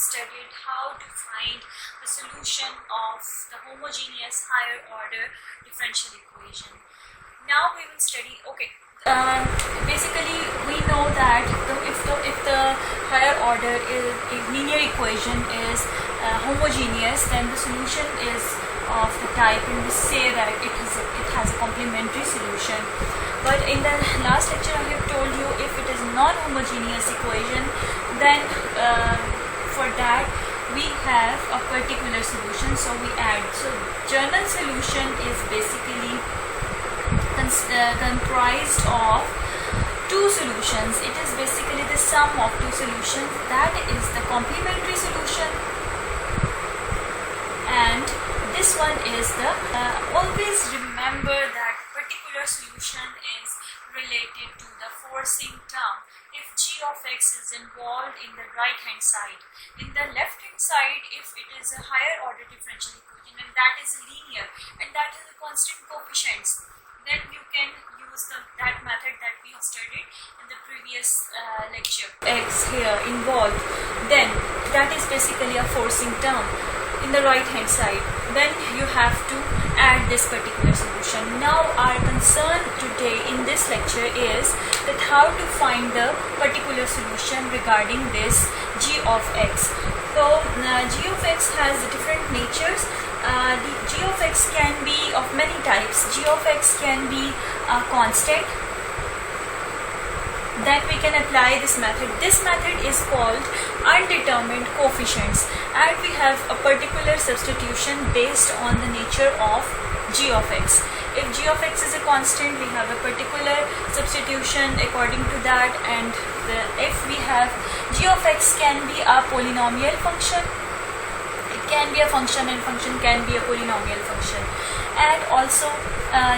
studied how to find the solution of the homogeneous higher order differential equation. Now we will study, basically we know that if the higher order linear equation is homogeneous, then the solution is of the type, and we say that it has a complementary solution. But in the last lecture I have told you, if it is non-homogeneous equation, then for that we have a particular solution, so we add. So general solution is basically comprised of two solutions. It is basically the sum of two solutions, that is the complementary solution, and this one is the always remember that particular solution is related to the forcing term if g of x is involved in the right hand side. In the left hand side, if it is a higher order differential equation and that is linear and that is a constant coefficients, then you can use that method that we studied in the previous lecture. X here involved, then that is basically a forcing term in the right hand side. Then you have to add this particular solution. Now our concern today in this lecture is that how to find the particular solution regarding this g of x. So g of x has different natures. The g of x can be of many types. G of x can be a constant, that we can apply this method. This method is called undetermined coefficients, and we have a particular substitution based on the nature of g of x. If g of x is a constant, we have a particular substitution according to that, and if we have g of x can be a polynomial function, it can be a function, and function can be a polynomial function, and also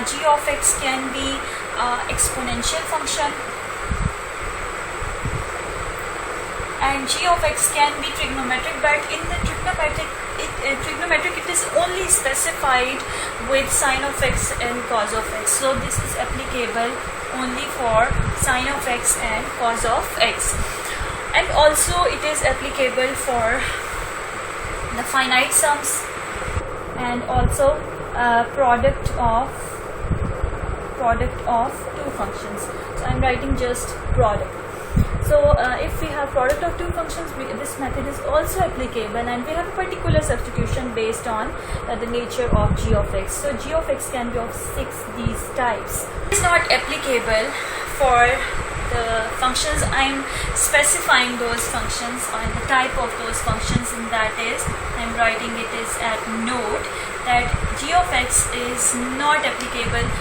g of x can be exponential function, and g of x can be trigonometric, but in the trigonometric it is only specified with sine of x and cos of x. So this is applicable only for sine of x and cos of x, and also it is applicable for the finite sums, and also product of two functions. So I am writing just product. So if we have product of two functions, this method is also applicable, and we have a particular substitution based on the nature of g of x. So g of x can be of these types. It is not applicable for the functions. I am specifying those functions and the type of those functions, and that is I am writing it is at note that g of x is not applicable.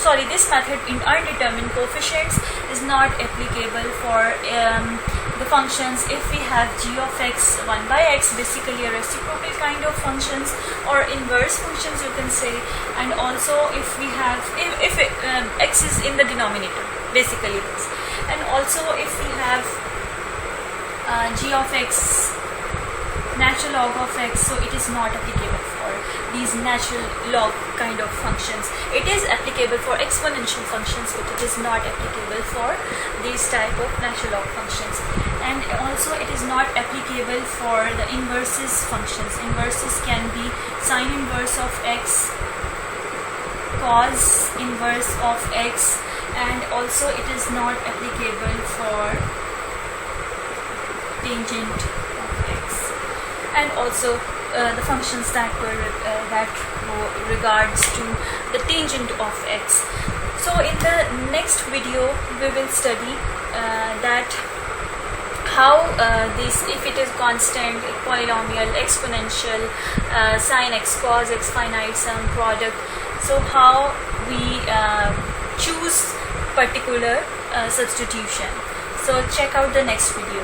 This method in undetermined coefficients is not applicable for the functions if we have g of x 1 by x, basically a reciprocal kind of functions or inverse functions you can say, and also if we have x is in the denominator, basically this, and also if we have g of x natural log of x, so it is not applicable for these natural log kind of functions. It is applicable for exponential functions, but it is not applicable for these type of natural log functions, and also it is not applicable for the inverses functions. Inverses can be sine inverse of x, cos inverse of x, and also it is not applicable for tangent of x, and also the functions that regards to the tangent of x. So in the next video we will study that how this, if it is constant, polynomial, exponential, sin x, cos x, finite sum, product, so how we choose particular substitution. So check out the next video.